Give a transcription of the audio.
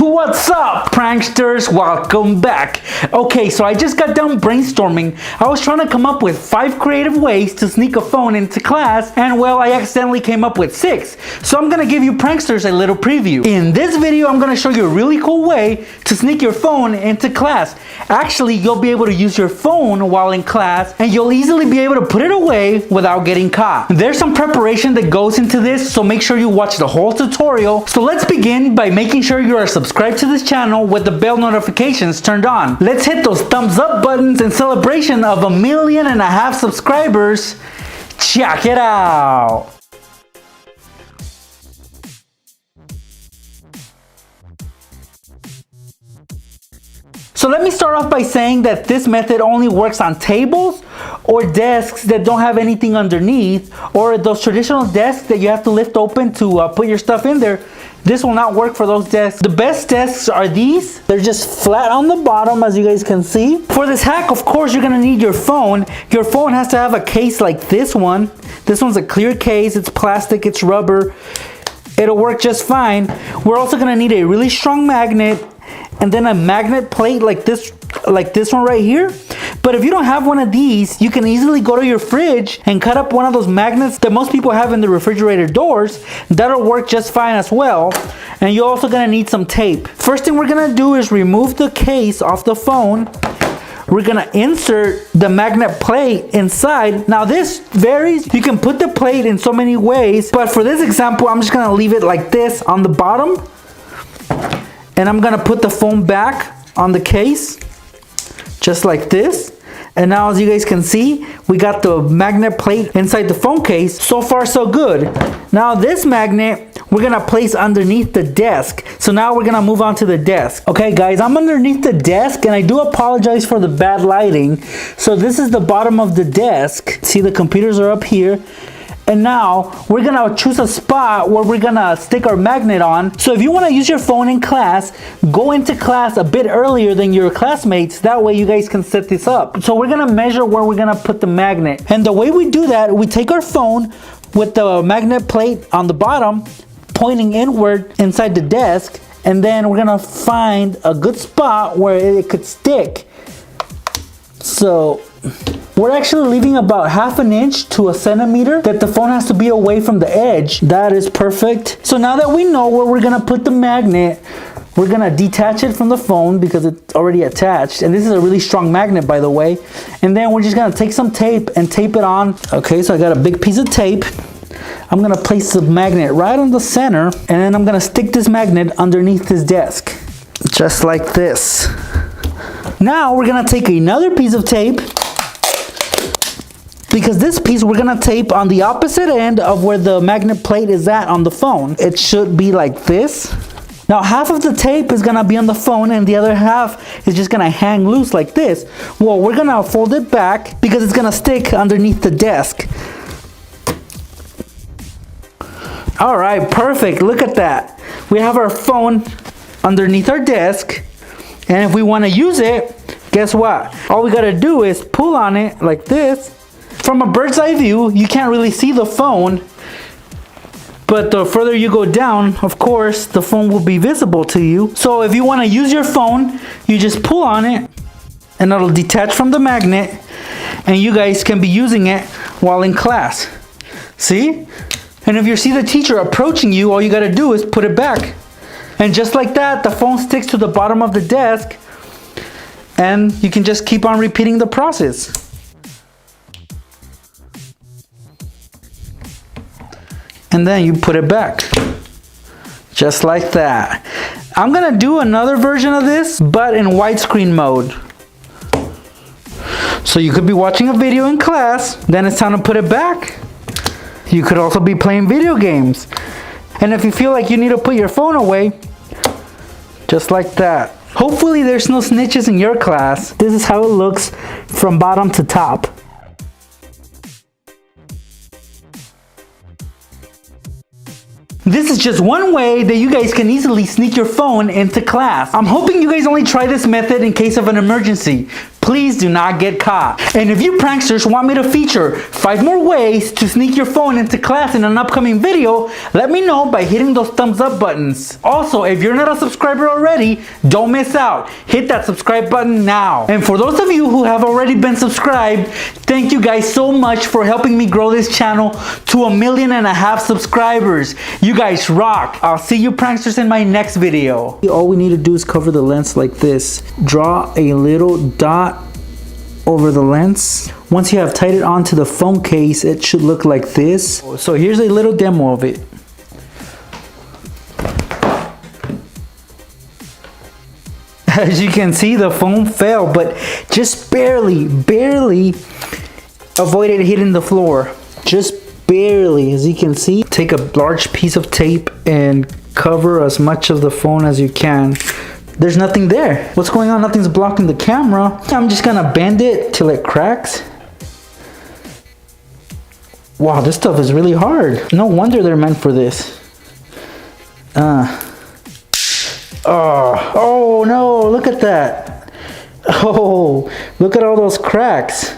What's up, pranksters? Welcome back. Okay, so I just got done brainstorming. I was trying to come up with 5 creative ways to sneak a phone into class, and well, I accidentally came up with 6. So I'm gonna give you pranksters a little preview. In this video, I'm gonna show you a really cool way to sneak your phone into class. Actually, you'll be able to use your phone while in class, and you'll easily be able to put it away without getting caught. There's some preparation that goes into this, so make sure you watch the whole tutorial. So let's begin by making sure you are subscribed to this channel with the bell notifications turned on. Let's hit those thumbs up buttons in celebration of 1.5 million subscribers. Check it out. So let me start off by saying that this method only works on tables or desks that don't have anything underneath, or those traditional desks that you have to lift open to put your stuff in there. This will not work for those desks. The best desks are these. They're just flat on the bottom, as you guys can see. For this hack, of course, you're gonna need your phone. Your phone has to have a case like this one. This one's a clear case, it's plastic, it's rubber. It'll work just fine. We're also gonna need a really strong magnet, and then a magnet plate like this one right here. But if you don't have one of these, you can easily go to your fridge and cut up one of those magnets that most people have in the refrigerator doors. That'll work just fine as well. And you're also gonna need some tape. First thing we're gonna do is remove the case off the phone. We're gonna insert the magnet plate inside. Now this varies. You can put the plate in so many ways, but for this example, I'm just gonna leave it like this on the bottom. And I'm gonna put the phone back on the case, just like this. And now, as you guys can see, we got the magnet plate inside the phone case. So far, so good. Now this magnet, we're gonna place underneath the desk. So now we're gonna move on to the desk. Okay guys, I'm underneath the desk, and I do apologize for the bad lighting. So this is the bottom of the desk. See, the computers are up here. And now we're gonna choose a spot where we're gonna stick our magnet on. So if you wanna use your phone in class, go into class a bit earlier than your classmates. That way you guys can set this up. So we're gonna measure where we're gonna put the magnet. And the way we do that, we take our phone with the magnet plate on the bottom, pointing inward inside the desk. And then we're gonna find a good spot where it could stick. So we're actually leaving about 1/2 inch to 1 centimeter that the phone has to be away from the edge. That is perfect. So now that we know where we're gonna put the magnet, we're gonna detach it from the phone because it's already attached. And this is a really strong magnet, by the way. And then we're just gonna take some tape and tape it on. Okay, so I got a big piece of tape. I'm gonna place the magnet right on the center, and then I'm gonna stick this magnet underneath this desk, just like this. Now we're gonna take another piece of tape, because this piece we're gonna tape on the opposite end of where the magnet plate is at on the phone. It should be like this. Now half of the tape is gonna be on the phone, and the other half is just gonna hang loose like this. Well, we're gonna fold it back because it's gonna stick underneath the desk. All right, perfect. Look at that. We have our phone underneath our desk, and if we wanna use it, guess what? All we gotta do is pull on it like this. From a bird's eye view, you can't really see the phone, but the further you go down, of course, the phone will be visible to you. So if you want to use your phone, you just pull on it, and it'll detach from the magnet, and you guys can be using it while in class. See? And if you see the teacher approaching you, all you gotta do is put it back. And just like that, the phone sticks to the bottom of the desk, and you can just keep on repeating the process. And then you put it back, just like that. I'm gonna do another version of this, but in widescreen mode. So you could be watching a video in class, then it's time to put it back. You could also be playing video games. And if you feel like you need to put your phone away, just like that. Hopefully there's no snitches in your class. This is how it looks from bottom to top. This is just one way that you guys can easily sneak your phone into class. I'm hoping you guys only try this method in case of an emergency. Please do not get caught. And if you pranksters want me to feature 5 more ways to sneak your phone into class in an upcoming video, let me know by hitting those thumbs up buttons. Also, if you're not a subscriber already, don't miss out. Hit that subscribe button now. And for those of you who have already been subscribed, thank you guys so much for helping me grow this channel to 1.5 million subscribers. You guys rock. I'll see you pranksters in my next video. All we need to do is cover the lens like this. Draw a little dot over the lens. Once you have tied it onto the phone case, it should look like this. So here's a little demo of it. As you can see, the phone fell, but just barely avoided hitting the floor. Just barely, as you can see. Take a large piece of tape and cover as much of the phone as you can. There's nothing there. What's going on? Nothing's blocking the camera. I'm just gonna bend it till it cracks. Wow, this stuff is really hard. No wonder they're meant for this. Oh no, look at that. Oh, look at all those cracks.